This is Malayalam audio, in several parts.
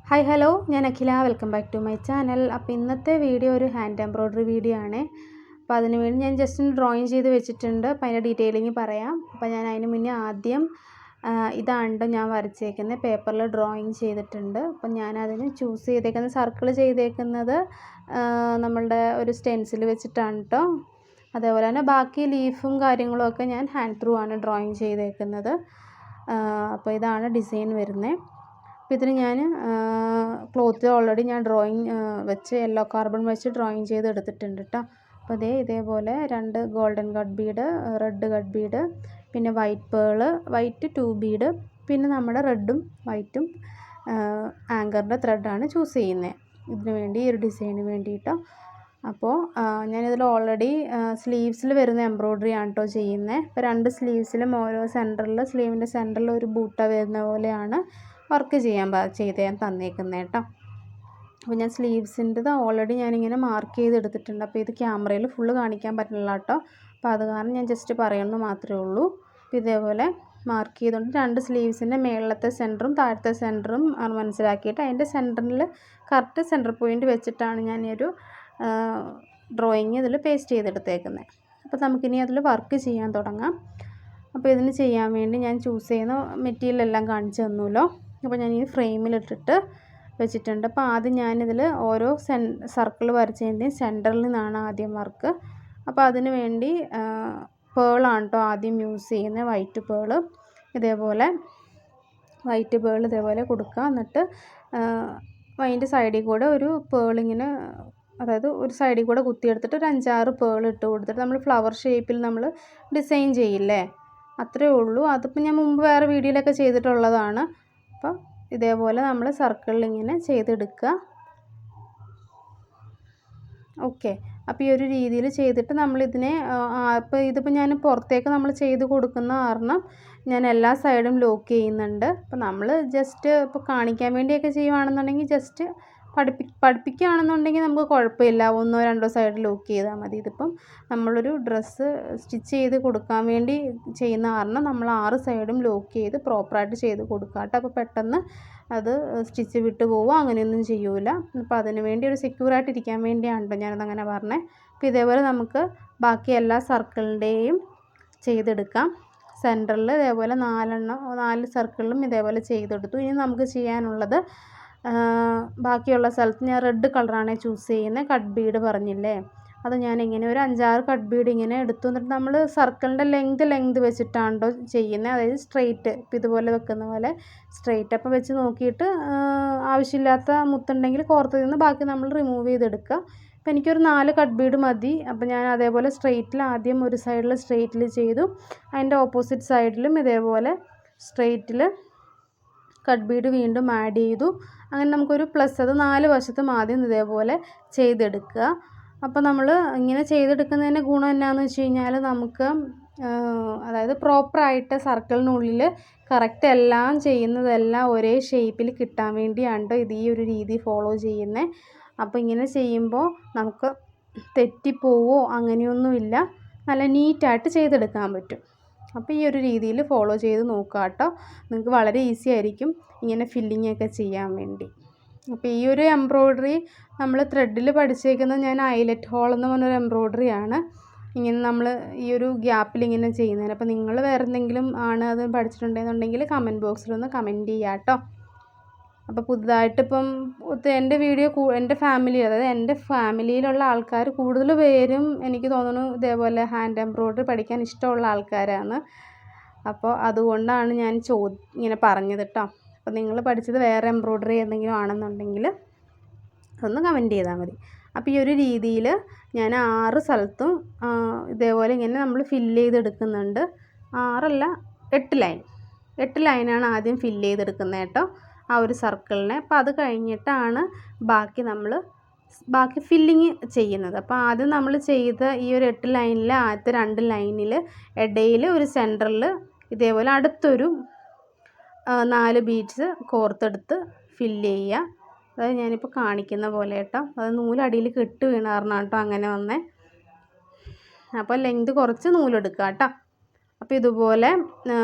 ഹായ് ഹലോ, ഞാൻ Akhila. Welcome back to my channel. അപ്പോൾ ഇന്നത്തെ വീഡിയോ ഒരു ഹാൻഡ് എംബ്രോയ്ഡറി വീഡിയോ ആണ്. അപ്പോൾ അതിന് വേണ്ടി ഞാൻ ജസ്റ്റ് ഒന്ന് ഡ്രോയിങ് ചെയ്ത് വെച്ചിട്ടുണ്ട്. അപ്പോൾ അതിൻ്റെ ഡീറ്റെയിലിംഗ് പറയാം. അപ്പോൾ ഞാൻ അതിന് മുന്നേ ആദ്യം ഇതാണ് ഞാൻ വരച്ചേക്കുന്നത്. പേപ്പറിൽ ഡ്രോയിങ് ചെയ്തിട്ടുണ്ട്. അപ്പം ഞാനതിന് ചൂസ് ചെയ്തേക്കുന്നത് സർക്കിൾ ചെയ്തേക്കുന്നത് നമ്മളുടെ ഒരു സ്റ്റെൻസിൽ വെച്ചിട്ടാണ് കേട്ടോ. അതേപോലെ തന്നെ ബാക്കി ലീഫും കാര്യങ്ങളുമൊക്കെ ഞാൻ ഹാൻഡ് ത്രൂ ആണ് ഡ്രോയിങ് ചെയ്തേക്കുന്നത്. അപ്പോൾ ഇതാണ് ഡിസൈൻ വരുന്നത്. അപ്പോൾ ഇതിന് ഞാൻ ക്ലോത്തിൽ ഓൾറെഡി ഞാൻ ഡ്രോയിങ് വെച്ച് യെല്ലോ കാർബൺ വെച്ച് ഡ്രോയിങ് ചെയ്ത് എടുത്തിട്ടുണ്ട് കേട്ടോ. അപ്പോൾ ഇതേപോലെ 2 golden cut Bede, red cut Bede, പിന്നെ വൈറ്റ് പേള്, വൈറ്റ് 2 ബീഡ്, പിന്നെ നമ്മുടെ റെഡും വൈറ്റും ആങ്കറിൻ്റെ ത്രെഡാണ് ചൂസ് ചെയ്യുന്നത് ഇതിന് വേണ്ടി, ഈ ഒരു ഡിസൈന് വേണ്ടിയിട്ടോ. അപ്പോൾ ഞാനിതിൽ ഓൾറെഡി സ്ലീവ്സിൽ വരുന്ന എംബ്രോയ്ഡറി ആണ് കേട്ടോ ചെയ്യുന്നത്. ഇപ്പോൾ 2 സ്ലീവ്സിലും ഓരോ സെൻറ്ററിൽ, സ്ലീവിൻ്റെ സെൻറ്ററിൽ ഒരു ബൂട്ട വരുന്ന പോലെയാണ് വർക്ക് ചെയ്ത് ഞാൻ തന്നേക്കുന്നത് കേട്ടോ. അപ്പോൾ ഞാൻ സ്ലീവ്സിൻ്റെത് ഓൾറെഡി ഞാനിങ്ങനെ മാർക്ക് ചെയ്തെടുത്തിട്ടുണ്ട്. അപ്പോൾ ഇത് ക്യാമറയിൽ ഫുള്ള് കാണിക്കാൻ പറ്റില്ല കേട്ടോ. അപ്പോൾ അത് കാരണം ഞാൻ ജസ്റ്റ് പറയുന്നത് മാത്രമേ ഉള്ളൂ. അപ്പോൾ ഇതേപോലെ മാർക്ക് ചെയ്തുകൊണ്ട് 2 സ്ലീവ്സിൻ്റെ മേളത്തെ സെൻറ്ററും താഴത്തെ സെൻറ്ററും മനസ്സിലാക്കിയിട്ട് അതിൻ്റെ സെൻറ്ററിൽ കറക്റ്റ് സെൻറ്റർ പോയിൻ്റ് വെച്ചിട്ടാണ് ഞാൻ ഈ ഒരു ഡ്രോയിങ് ഇതിൽ പേസ്റ്റ് ചെയ്തെടുത്തേക്കുന്നത്. അപ്പോൾ നമുക്കിനി അതിൽ വർക്ക് ചെയ്യാൻ തുടങ്ങാം. അപ്പോൾ ഇതിന് ചെയ്യാൻ വേണ്ടി ഞാൻ ചൂസ് ചെയ്യുന്ന മെറ്റീരിയൽ എല്ലാം കാണിച്ചു തന്നല്ലോ. അപ്പോൾ ഞാൻ ഈ ഫ്രെയിമിലിട്ടിട്ട് വെച്ചിട്ടുണ്ട്. അപ്പോൾ ആദ്യം ഞാനിതിൽ ഓരോ സർക്കിൾ വരച്ചതിൻ്റെയും സെൻറ്ററിൽ നിന്നാണ് ആദ്യം വർക്ക്. അപ്പോൾ അതിന് വേണ്ടി പേളാണ് കേട്ടോ ആദ്യം യൂസ് ചെയ്യുന്നത്, വൈറ്റ് പേള്. ഇതേപോലെ വൈറ്റ് പേൾ ഇതേപോലെ കൊടുക്കുക. എന്നിട്ട് അതിൻ്റെ സൈഡിൽ കൂടെ ഒരു പേളിങ്ങനെ, അതായത് ഒരു സൈഡിൽ കൂടെ കുത്തിയെടുത്തിട്ട് ഒരു 5-6 പേൾ ഇട്ട് കൊടുത്തിട്ട് നമ്മൾ ഫ്ലവർ ഷേപ്പിൽ നമ്മൾ ഡിസൈൻ ചെയ്യില്ലേ, അത്രയേ ഉള്ളൂ. അതിപ്പോൾ ഞാൻ മുമ്പ് വേറെ വീഡിയോയിലൊക്കെ ചെയ്തിട്ടുള്ളതാണ്. അപ്പോൾ ഇതേപോലെ നമ്മൾ സർക്കിളിൽ ഇങ്ങനെ ചെയ്തെടുക്കുക. ഓക്കെ. അപ്പോൾ ഈ ഒരു രീതിയിൽ ചെയ്തിട്ട് നമ്മളിതിനെ ഇതിപ്പോൾ ഞാൻ പുറത്തേക്ക് നമ്മൾ ചെയ്ത് കൊടുക്കുന്ന കാരണം ഞാൻ എല്ലാ സൈഡും ലോക്ക് ചെയ്യുന്നുണ്ട്. അപ്പോൾ നമ്മൾ ജസ്റ്റ് ഇപ്പോൾ കാണിക്കാൻ വേണ്ടിയൊക്കെ ചെയ്യുകയാണെന്നുണ്ടെങ്കിൽ ജസ്റ്റ് പഠിപ്പിക്കുകയാണെന്നുണ്ടെങ്കിൽ നമുക്ക് കുഴപ്പമില്ല, 1-2 സൈഡ് ലോക്ക് ചെയ്താൽ മതി. ഇതിപ്പം നമ്മളൊരു ഡ്രസ്സ് സ്റ്റിച്ച് ചെയ്ത് കൊടുക്കാൻ വേണ്ടി ചെയ്യുന്ന കാരണം നമ്മൾ 6 സൈഡും ലോക്ക് ചെയ്ത് പ്രോപ്പറായിട്ട് ചെയ്ത് കൊടുക്കുക കേട്ടോ. അപ്പോൾ പെട്ടെന്ന് അത് സ്റ്റിച്ച് വിട്ട് പോവുക അങ്ങനെയൊന്നും ചെയ്യൂല. അപ്പോൾ അതിന് വേണ്ടി ഒരു സെക്യൂറായിട്ട് ഇരിക്കാൻ വേണ്ടിയാണ് കേട്ടോ ഞാനതങ്ങനെ പറഞ്ഞത്. അപ്പോൾ ഇതേപോലെ നമുക്ക് ബാക്കി എല്ലാ സർക്കിളിൻ്റെയും ചെയ്തെടുക്കാം. സെൻറ്ററിൽ ഇതേപോലെ 4 സർക്കിളിലും ഇതേപോലെ ചെയ്തെടുത്തു. ഇനി നമുക്ക് ചെയ്യാനുള്ളത് ബാക്കിയുള്ള സ്ഥലത്ത് ഞാൻ റെഡ് കളറാണ് ചൂസ് ചെയ്യുന്നത്. കട്ട് ബീഡ് പറഞ്ഞില്ലേ, അത് ഞാനിങ്ങനെ ഒരു 5-6 കട്ട് ബീഡ് ഇങ്ങനെ എടുത്തു. എന്നിട്ട് നമ്മൾ സർക്കിളിൻ്റെ ലെങ്ത് വെച്ചിട്ടാണ് കേട്ടോ ചെയ്യുന്നത്. അതായത് സ്ട്രെയിറ്റ്, ഇപ്പോൾ ഇതുപോലെ വെക്കുന്ന പോലെ സ്ട്രെയിറ്റ്. അപ്പോൾ വെച്ച് നോക്കിയിട്ട് ആവശ്യമില്ലാത്ത മുത്തുണ്ടെങ്കിൽ കോർത്ത് നിന്ന് ബാക്കി നമ്മൾ റിമൂവ് ചെയ്തെടുക്കുക. അപ്പോൾ എനിക്കൊരു 4 കട്ട് ബീഡ് മതി. അപ്പോൾ ഞാൻ അതേപോലെ സ്ട്രെയിറ്റിൽ ആദ്യം ഒരു സൈഡിൽ സ്ട്രെയിറ്റിൽ ചെയ്തു, അതിൻ്റെ ഓപ്പോസിറ്റ് സൈഡിലും ഇതേപോലെ സ്ട്രെയിറ്റിൽ കട്ട് ബീഡ് വീണ്ടും ആഡ് ചെയ്തു. അങ്ങനെ നമുക്കൊരു പ്ലസ്, അത് 4 വശത്തും ആദ്യം ഇതേപോലെ ചെയ്തെടുക്കുക. അപ്പോൾ നമ്മൾ ഇങ്ങനെ ചെയ്തെടുക്കുന്നതിൻ്റെ ഗുണം എന്നാന്ന് വെച്ച് കഴിഞ്ഞാൽ നമുക്ക് അതായത് പ്രോപ്പറായിട്ട് സർക്കിളിനുള്ളിൽ കറക്റ്റ് എല്ലാം ചെയ്യുന്നതെല്ലാം ഒരേ ഷേപ്പിൽ കിട്ടാൻ വേണ്ടിയാണ് ഇത് ഈ ഒരു രീതി ഫോളോ ചെയ്യുന്നത്. അപ്പോൾ ഇങ്ങനെ ചെയ്യുമ്പോൾ നമുക്ക് തെറ്റിപ്പോവോ അങ്ങനെയൊന്നുമില്ല, നല്ല നീറ്റായിട്ട് ചെയ്തെടുക്കാൻ പറ്റും. അപ്പോൾ ഈ ഒരു രീതിയിൽ ഫോളോ ചെയ്ത് നോക്കുക കേട്ടോ. നിങ്ങൾക്ക് വളരെ ഈസി ആയിരിക്കും ഇങ്ങനെ ഫില്ലിംഗ് ഒക്കെ ചെയ്യാൻ വേണ്ടി. അപ്പോൾ ഈ ഒരു എംബ്രോയ്ഡറി നമ്മൾ ത്രെഡിൽ പഠിച്ചേക്കുന്നത് ഞാൻ ഐലറ്റ് ഹോൾ എന്ന് പറഞ്ഞൊരു എംബ്രോയ്ഡറി ആണ്. ഇങ്ങനെ നമ്മൾ ഈ ഒരു ഗ്യാപ്പിൽ ഇങ്ങനെ ചെയ്യുന്നതിന്. അപ്പോൾ നിങ്ങൾ വേറെ എന്തെങ്കിലും ആണ് അത് പഠിച്ചിട്ടുണ്ടെന്നുണ്ടെങ്കിൽ കമൻറ്റ് ബോക്സിലൊന്ന് കമൻറ്റ് ചെയ്യുക കേട്ടോ. അപ്പോൾ പുതുതായിട്ടിപ്പം എൻ്റെ വീഡിയോ എൻ്റെ ഫാമിലി, അതായത് എൻ്റെ ഫാമിലിയിലുള്ള ആൾക്കാർ കൂടുതൽ പേരും എനിക്ക് തോന്നുന്നു ഇതേപോലെ ഹാൻഡ് എംബ്രോയ്ഡറി പഠിക്കാൻ ഇഷ്ടമുള്ള ആൾക്കാരാണ്. അപ്പോൾ അതുകൊണ്ടാണ് ഞാൻ ഇങ്ങനെ പറഞ്ഞത് കേട്ടോ. അപ്പോൾ നിങ്ങൾ പഠിച്ചത് വേറെ എംബ്രോയ്ഡറി എന്തെങ്കിലും ആണെന്നുണ്ടെങ്കിൽ അതൊന്ന് കമൻറ്റ് ചെയ്താൽ മതി. അപ്പോൾ ഈ ഒരു രീതിയിൽ ഞാൻ 6 സ്ഥലത്തും ഇതേപോലെ ഇങ്ങനെ നമ്മൾ ഫില്ല് ചെയ്തെടുക്കുന്നുണ്ട്. 8 ലൈനാണ് ആദ്യം ഫില്ല് ചെയ്തെടുക്കുന്നത് കേട്ടോ, ആ ഒരു സർക്കിളിനെ. അപ്പോൾ അത് കഴിഞ്ഞിട്ടാണ് ബാക്കി ഫില്ലിങ് ചെയ്യുന്നത്. അപ്പോൾ ആദ്യം നമ്മൾ ചെയ്ത ഈ ഒരു 8 ലൈനിൽ ആദ്യത്തെ 2 ലൈനിൽ ഇടയിൽ ഒരു സെൻറ്ററിൽ ഇതേപോലെ അടുത്തൊരു 4 ബീഡ്സ് കോർത്തെടുത്ത് ഫില്ല് ചെയ്യുക. അതായത് ഞാനിപ്പോൾ കാണിക്കുന്ന പോലെ കേട്ടോ. അത് നൂലടിയിൽ കെട്ട് വീണാർന്നാണ് കേട്ടോ അങ്ങനെ വന്നേ. അപ്പോൾ ലെങ്ത് കുറച്ച് നൂലെടുക്കുക കേട്ടോ. അപ്പോൾ ഇതുപോലെ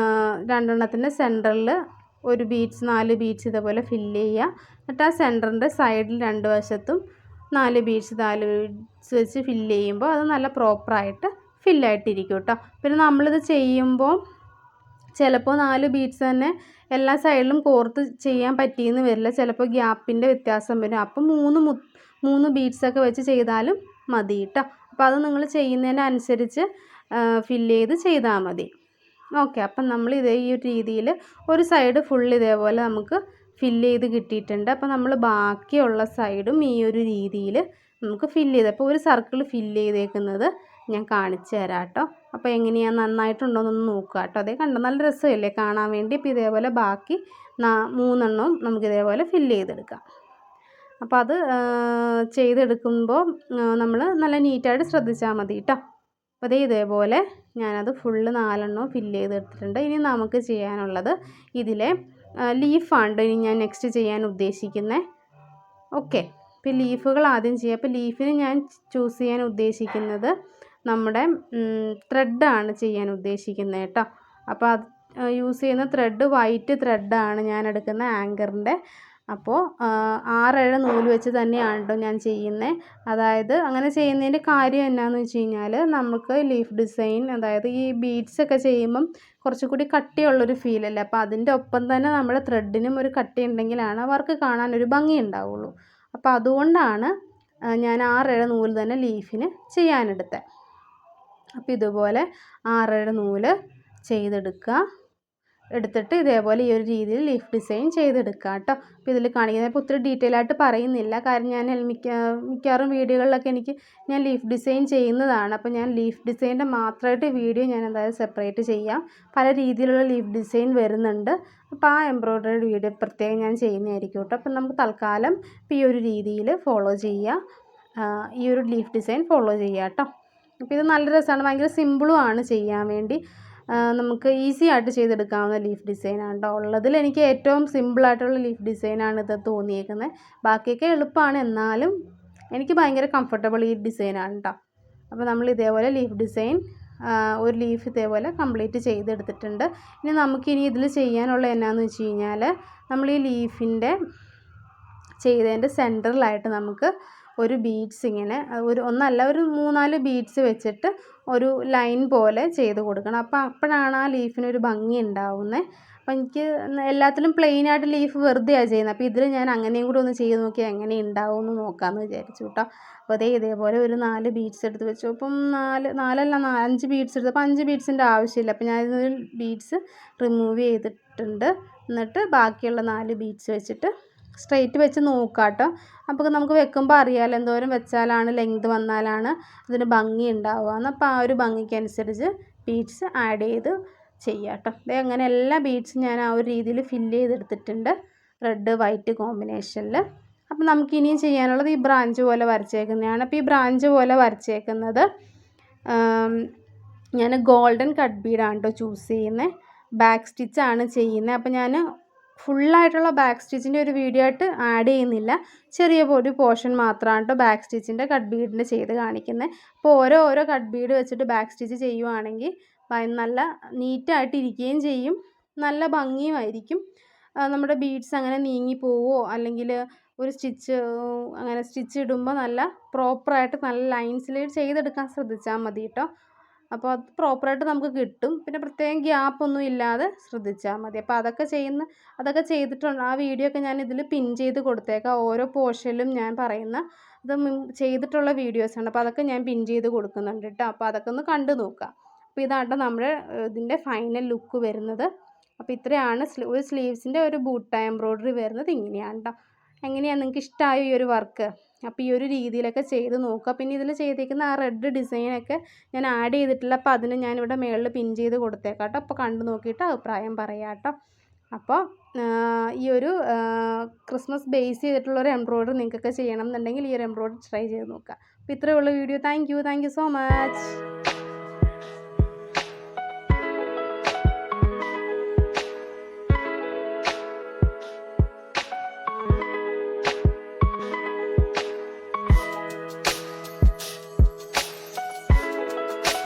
2 എണ്ണത്തിൻ്റെ സെൻറ്ററിൽ ഒരു ബീഡ്സ് 4 ബീഡ്സ് ഇതേപോലെ ഫില്ല് ചെയ്യുക. എന്നിട്ട് ആ സെൻറ്ററിൻ്റെ സൈഡിൽ 2 വശത്തും 4 ബീഡ്സ് വെച്ച് ഫില്ല് ചെയ്യുമ്പോൾ അത് നല്ല പ്രോപ്പറായിട്ട് ഫില്ലായിട്ടിരിക്കും കേട്ടോ. പിന്നെ നമ്മളിത് ചെയ്യുമ്പോൾ ചിലപ്പോൾ 4 ബീഡ്സ് തന്നെ എല്ലാ സൈഡിലും കോർത്ത് ചെയ്യാൻ പറ്റിയെന്ന് വരില്ല. ചിലപ്പോൾ ഗ്യാപ്പിൻ്റെ വ്യത്യാസം വരും. അപ്പം 3 ബീഡ്സൊക്കെ വെച്ച് ചെയ്താലും മതി കേട്ടോ. അപ്പോൾ അത് നിങ്ങൾ ചെയ്യുന്നതിനനുസരിച്ച് ഫില്ല് ചെയ്താൽ മതി. ഓക്കെ, അപ്പം നമ്മൾ ഈ ഒരു രീതിയിൽ ഒരു സൈഡ് ഫുൾ ഇതേപോലെ നമുക്ക് ഫില്ല് ചെയ്ത് കിട്ടിയിട്ടുണ്ട്. അപ്പോൾ നമ്മൾ ബാക്കിയുള്ള സൈഡും ഈ ഒരു രീതിയിൽ നമുക്ക് ഫില്ല് അപ്പോൾ ഒരു സർക്കിൾ ഫില്ല് ചെയ്തേക്കുന്നത് ഞാൻ കാണിച്ചു തരാം കേട്ടോ. അപ്പോൾ എങ്ങനെയാണ്, നന്നായിട്ടുണ്ടോയെന്നൊന്ന് നോക്കുക കേട്ടോ. അതേ കണ്ടോ, നല്ല രസമല്ലേ കാണാൻ വേണ്ടി. അപ്പോൾ ഇതേപോലെ ബാക്കി 3 എണ്ണവും നമുക്കിതേപോലെ ഫില്ല് ചെയ്തെടുക്കാം. അപ്പോൾ അത് ചെയ്തെടുക്കുമ്പോൾ നമ്മൾ നല്ല നീറ്റായിട്ട് ശ്രദ്ധിച്ചാൽ മതി കേട്ടോ. അപ്പോൾ അതേ ഇതേപോലെ ഞാനത് ഫുള്ള് 4 എണ്ണവും ഫില്ല് ചെയ്തെടുത്തിട്ടുണ്ട്. ഇനി നമുക്ക് ചെയ്യാനുള്ളത് ഇതിലെ ലീഫാണ് ഇനി ഞാൻ നെക്സ്റ്റ് ചെയ്യാൻ ഉദ്ദേശിക്കുന്നത്. ഓക്കെ, ഇപ്പോൾ ലീഫുകൾ ആദ്യം ചെയ്യാം. അപ്പോൾ ലീഫിന് ഞാൻ ചൂസ് ചെയ്യാൻ ഉദ്ദേശിക്കുന്നത് നമ്മുടെ ത്രെഡാണ് ചെയ്യാൻ ഉദ്ദേശിക്കുന്നത് കേട്ടോ. അപ്പോൾ അത് യൂസ് ചെയ്യുന്ന ത്രെഡ് വൈറ്റ് ത്രെഡാണ് ഞാൻ എടുക്കുന്ന ആങ്കറിൻ്റെ. അപ്പോൾ 6-7 നൂല് വെച്ച് തന്നെയാണ് കേട്ടോ ഞാൻ ചെയ്യുന്നത്. അതായത് അങ്ങനെ ചെയ്യുന്നതിൻ്റെ കാര്യം എന്നാന്ന് വെച്ച് കഴിഞ്ഞാൽ നമുക്ക് ലീഫ് ഡിസൈൻ, അതായത് ഈ ബീഡ്സൊക്കെ ചെയ്യുമ്പം കുറച്ചുകൂടി കട്ടിയുള്ളൊരു ഫീലല്ലേ. അപ്പോൾ അതിൻ്റെ ഒപ്പം തന്നെ നമ്മുടെ ത്രെഡിനും ഒരു കട്ടി ഉണ്ടെങ്കിലാണ് വർക്ക് കാണാനൊരു ഭംഗി ഉണ്ടാവുള്ളൂ. അപ്പോൾ അതുകൊണ്ടാണ് ഞാൻ 6-7 നൂല് തന്നെ ലീഫിന് ചെയ്യാനെടുത്തത്. അപ്പോൾ ഇതുപോലെ 6-7 നൂല് എടുത്തിട്ട് ഇതേപോലെ ഈ ഒരു രീതിയിൽ ലീഫ് ഡിസൈൻ ചെയ്തെടുക്കുക കേട്ടോ. അപ്പോൾ ഇതിൽ കാണിക്കുന്നത് ഇപ്പോൾ ഒത്തിരി ഡീറ്റെയിൽ ആയിട്ട് പറയുന്നില്ല, കാരണം ഞാൻ മിക്കവാറും വീഡിയോകളിലൊക്കെ ഞാൻ ലീഫ് ഡിസൈൻ ചെയ്യുന്നതാണ്. അപ്പോൾ ഞാൻ ലീഫ് ഡിസൈൻ്റെ മാത്രമായിട്ട് വീഡിയോ ഞാൻ എന്തായാലും സെപ്പറേറ്റ് ചെയ്യാം. പല രീതിയിലുള്ള ലീഫ് ഡിസൈൻ വരുന്നുണ്ട്. അപ്പോൾ ആ എംബ്രോയ്ഡറി വീഡിയോ പ്രത്യേകം ഞാൻ ചെയ്യുന്നതായിരിക്കും കേട്ടോ. അപ്പം നമുക്ക് തൽക്കാലം ഇപ്പോൾ ഈ ഒരു രീതിയിൽ ഫോളോ ചെയ്യുക, ഈ ഒരു ലീഫ് ഡിസൈൻ ഫോളോ ചെയ്യുക കേട്ടോ. അപ്പോൾ ഇത് നല്ല രസമാണ്, ഭയങ്കര സിമ്പിളുമാണ് ചെയ്യാൻ വേണ്ടി. നമുക്ക് ഈസി ആയിട്ട് ചെയ്തെടുക്കാവുന്ന ലീഫ് ഡിസൈനാണ് കേട്ടോ. ഉള്ളതിൽ എനിക്ക് ഏറ്റവും സിമ്പിളായിട്ടുള്ള ലീഫ് ഡിസൈനാണ് ഇത് തോന്നിയേക്കുന്നത്. ബാക്കിയൊക്കെ എളുപ്പമാണ്, എന്നാലും എനിക്ക് ഭയങ്കര കംഫർട്ടബിൾ ഈ ഡിസൈനാണ് കേട്ടോ. അപ്പോൾ നമ്മൾ ഇതേപോലെ ലീഫ് ഡിസൈൻ ഒരു ലീഫ് ഇതേപോലെ കംപ്ലീറ്റ് ചെയ്തെടുത്തിട്ടുണ്ട്. ഇനി നമുക്കിനി ഇതിൽ ചെയ്യാനുള്ള എന്നാന്ന് വെച്ച് കഴിഞ്ഞാൽ, നമ്മൾ ഈ ലീഫിൻ്റെ ചെയ്തതിൻ്റെ സെൻറ്ററിലായിട്ട് നമുക്ക് ഒരു ബീഡ്സ് ഇങ്ങനെ ഒരു 3-4 ബീഡ്സ് വെച്ചിട്ട് ഒരു ലൈൻ പോലെ ചെയ്ത് കൊടുക്കണം. അപ്പോൾ അപ്പോഴാണ് ആ ലീഫിനൊരു ഭംഗി ഉണ്ടാവുന്നത്. അപ്പോൾ എനിക്ക് എല്ലാത്തിലും പ്ലെയിനായിട്ട് ലീഫ് വെറുതെയാണ് ചെയ്യുന്നത്. അപ്പോൾ ഇതിൽ ഞാൻ അങ്ങനെയും കൂടി ഒന്ന് ചെയ്ത് നോക്കിയാൽ എങ്ങനെ ഉണ്ടാവും എന്ന് നോക്കാമെന്ന് വിചാരിച്ചു കേട്ടോ. അപ്പോൾ ഇതേപോലെ ഒരു 4 ബീഡ്സ് എടുത്ത് വെച്ചു. അപ്പം 5 ബീഡ്സ് എടുത്തപ്പോൾ 5 ബീഡ്സിൻ്റെ ആവശ്യമില്ല. അപ്പോൾ ഞാനിതൊരു ബീഡ്സ് റിമൂവ് ചെയ്തിട്ടുണ്ട്. എന്നിട്ട് ബാക്കിയുള്ള 4 ബീഡ്സ് വെച്ചിട്ട് സ്ട്രെയിറ്റ് വെച്ച് നോക്കാം കേട്ടോ. അപ്പോൾ നമുക്ക് വെക്കുമ്പോൾ അറിയാമല്ലോ എന്തോരം വെച്ചാലാണ് ലെങ്ത് വന്നാലാണ് അതിന് ഭംഗി ഉണ്ടാവുക. അപ്പോൾ ആ ഒരു ഭംഗിക്കനുസരിച്ച് ബീഡ്സ് ആഡ് ചെയ്ത് ചെയ്യാം കേട്ടോ. അതേ അങ്ങനെ എല്ലാ ബീഡ്സും ഞാൻ ആ ഒരു രീതിയിൽ ഫില്ല് ചെയ്തെടുത്തിട്ടുണ്ട്, റെഡ് വൈറ്റ് കോമ്പിനേഷനിൽ. അപ്പോൾ നമുക്ക് ഇനിയും ചെയ്യാനുള്ളത് ഈ ബ്രാഞ്ച് പോലെ വരച്ചേക്കുന്നതാണ്. അപ്പോൾ ഈ ബ്രാഞ്ച് പോലെ വരച്ചേക്കുന്നത് ഞാൻ ഗോൾഡൻ കട്ട് ബീഡാണ് കേട്ടോ ചൂസ് ചെയ്യുന്നത്. ബാക്ക് സ്റ്റിച്ചാണ് ചെയ്യുന്നത്. അപ്പോൾ ഞാൻ ഫുള്ളായിട്ടുള്ള ബാക്ക് സ്റ്റിച്ചിൻ്റെ ഒരു വീഡിയോ ആയിട്ട് ആഡ് ചെയ്യുന്നില്ല, ചെറിയ ഒരു പോർഷൻ മാത്രമാണ് കേട്ടോ ബാക്ക് സ്റ്റിച്ചിൻ്റെ കട്ട് ബീഡിൻ്റെ ചെയ്ത് കാണിക്കുന്നത്. അപ്പോൾ ഓരോ കട്ട് ബീഡ് വെച്ചിട്ട് ബാക്ക് സ്റ്റിച്ച് ചെയ്യുവാണെങ്കിൽ നല്ല നീറ്റായിട്ട് ഇരിക്കുകയും ചെയ്യും, നല്ല ഭംഗിയുമായിരിക്കും. നമ്മുടെ ബീഡ്സ് അങ്ങനെ നീങ്ങിപ്പോവോ അല്ലെങ്കിൽ ഒരു സ്റ്റിച്ച് അങ്ങനെ സ്റ്റിച്ച് ഇടുമ്പോൾ നല്ല പ്രോപ്പറായിട്ട് നല്ല ലൈൻസിൽ ചെയ്തെടുക്കാൻ ശ്രദ്ധിച്ചാൽ മതി കേട്ടോ. അപ്പോൾ അത് പ്രോപ്പറായിട്ട് നമുക്ക് കിട്ടും. പിന്നെ പ്രത്യേകം ഗ്യാപ്പൊന്നും ഇല്ലാതെ ശ്രദ്ധിച്ചാൽ മതി. അപ്പോൾ അതൊക്കെ ചെയ്തിട്ടുണ്ട്. ആ വീഡിയോ ഒക്കെ ഞാൻ ഇതിൽ പിൻ ചെയ്ത് കൊടുത്തേക്കാം. ഓരോ പോർഷനിലും ഞാൻ പറയുന്ന അത് ചെയ്തിട്ടുള്ള വീഡിയോസാണ്. അപ്പോൾ അതൊക്കെ ഞാൻ പിൻ ചെയ്ത് കൊടുക്കുന്നുണ്ട് കേട്ടോ. അപ്പോൾ അതൊക്കെ ഒന്ന് കണ്ടു നോക്കാം. അപ്പോൾ ഇതാണ് നമ്മുടെ ഇതിൻ്റെ ഫൈനൽ ലുക്ക് വരുന്നത്. അപ്പോൾ ഇത്രയാണ് ഒരു സ്ലീവ്സിൻ്റെ ഒരു ബൂട്ട എംബ്രോയ്ഡറി വരുന്നത്. ഇങ്ങനെയാണ് കേട്ടോ. എങ്ങനെയാണ് നിങ്ങൾക്ക് ഇഷ്ടമായോ ഈ ഒരു വർക്ക്? അപ്പോൾ ഈ ഒരു രീതിയിലൊക്കെ ചെയ്ത് നോക്കുക. പിന്നെ ഇതിൽ ചെയ്തേക്കുന്ന ആ റെഡ് ഡിസൈനൊക്കെ ഞാൻ ആഡ് ചെയ്തിട്ടില്ല. അപ്പോൾ അതിന് ഞാനിവിടെ മുകളിൽ പിൻ ചെയ്ത് കൊടുത്തേക്കാം കേട്ടോ. അപ്പോൾ കണ്ടു നോക്കിയിട്ട് അഭിപ്രായം പറയാം കേട്ടോ. അപ്പോൾ ഈ ഒരു ക്രിസ്മസ് ബേസ് ചെയ്തിട്ടുള്ളൊരു എംബ്രോയ്ഡറി നിങ്ങൾക്കൊക്കെ ചെയ്യണം എന്നുണ്ടെങ്കിൽ ഈ ഒരു എംബ്രോയ്ഡറി ട്രൈ ചെയ്ത് നോക്കുക. അപ്പോൾ ഇത്രയേ ഉള്ളൂ video. Thank you so much.